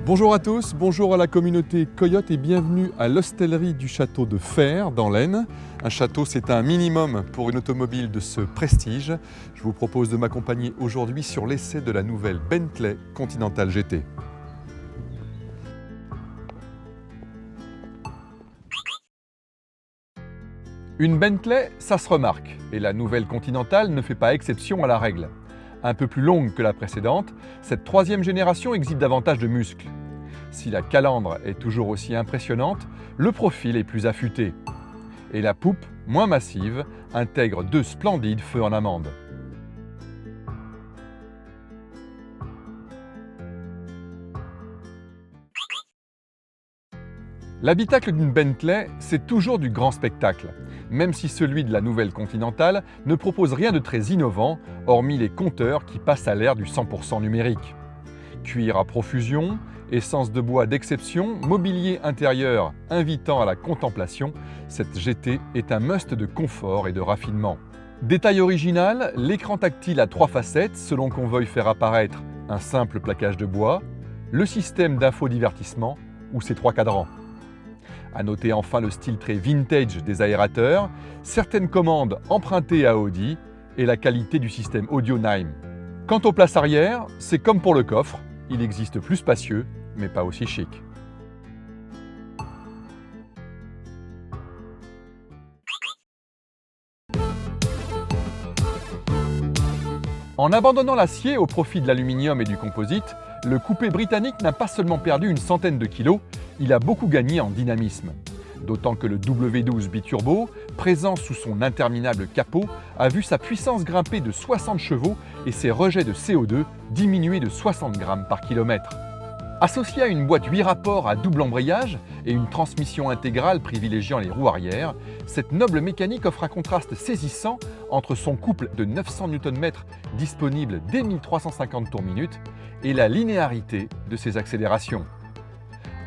Bonjour à tous, bonjour à la communauté Coyote et bienvenue à l'hostellerie du château de Fères dans l'Aisne. Un château, c'est un minimum pour une automobile de ce prestige. Je vous propose de m'accompagner aujourd'hui sur l'essai de la nouvelle Bentley Continental GT. Une Bentley, ça se remarque, et la nouvelle Continental ne fait pas exception à la règle. Un peu plus longue que la précédente, cette troisième génération exhibe davantage de muscles. Si la calandre est toujours aussi impressionnante, le profil est plus affûté. Et la poupe, moins massive, intègre deux splendides feux en amande. L'habitacle d'une Bentley, c'est toujours du grand spectacle, même si celui de la nouvelle Continental ne propose rien de très innovant, hormis les compteurs qui passent à l'ère du 100% numérique. Cuir à profusion, essence de bois d'exception, mobilier intérieur invitant à la contemplation, cette GT est un must de confort et de raffinement. Détail original, l'écran tactile à 3 facettes selon qu'on veuille faire apparaître un simple plaquage de bois, le système d'infodivertissement ou ses 3 cadrans. À noter enfin le style très vintage des aérateurs, certaines commandes empruntées à Audi et la qualité du système audio Naim. Quant aux places arrière, c'est comme pour le coffre, il existe plus spacieux, mais pas aussi chic. En abandonnant l'acier au profit de l'aluminium et du composite, le coupé britannique n'a pas seulement perdu une centaine de kilos, il a beaucoup gagné en dynamisme. D'autant que le W12 biturbo, présent sous son interminable capot, a vu sa puissance grimper de 60 chevaux et ses rejets de CO2 diminuer de 60 grammes par kilomètre. Associé à une boîte 8 rapports à double embrayage et une transmission intégrale privilégiant les roues arrière, cette noble mécanique offre un contraste saisissant entre son couple de 900 Nm disponible dès 1350 tours-minute et la linéarité de ses accélérations.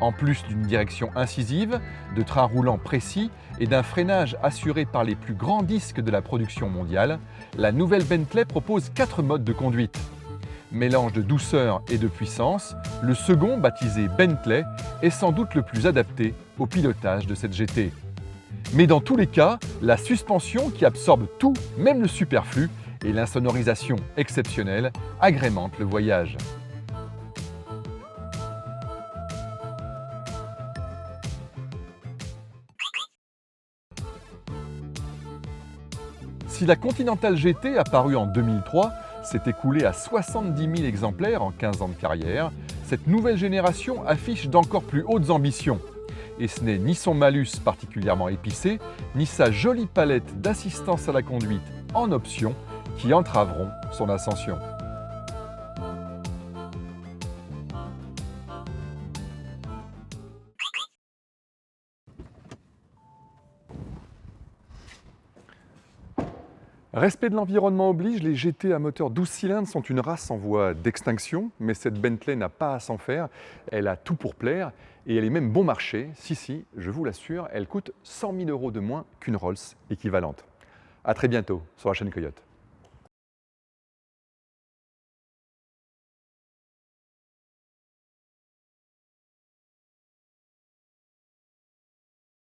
En plus d'une direction incisive, de trains roulants précis et d'un freinage assuré par les plus grands disques de la production mondiale, la nouvelle Bentley propose 4 modes de conduite. Mélange de douceur et de puissance, le second, baptisé Bentley, est sans doute le plus adapté au pilotage de cette GT. Mais dans tous les cas, la suspension qui absorbe tout, même le superflu, et l'insonorisation exceptionnelle agrémentent le voyage. Si la Continental GT, apparue en 2003, s'est écoulée à 70 000 exemplaires en 15 ans de carrière, cette nouvelle génération affiche d'encore plus hautes ambitions. Et ce n'est ni son malus particulièrement épicé, ni sa jolie palette d'assistance à la conduite en option qui entraveront son ascension. Respect de l'environnement oblige, les GT à moteur 12 cylindres sont une race en voie d'extinction, mais cette Bentley n'a pas à s'en faire, elle a tout pour plaire et elle est même bon marché. Si, je vous l'assure, elle coûte 100 000 € de moins qu'une Rolls équivalente. A très bientôt sur la chaîne Coyote.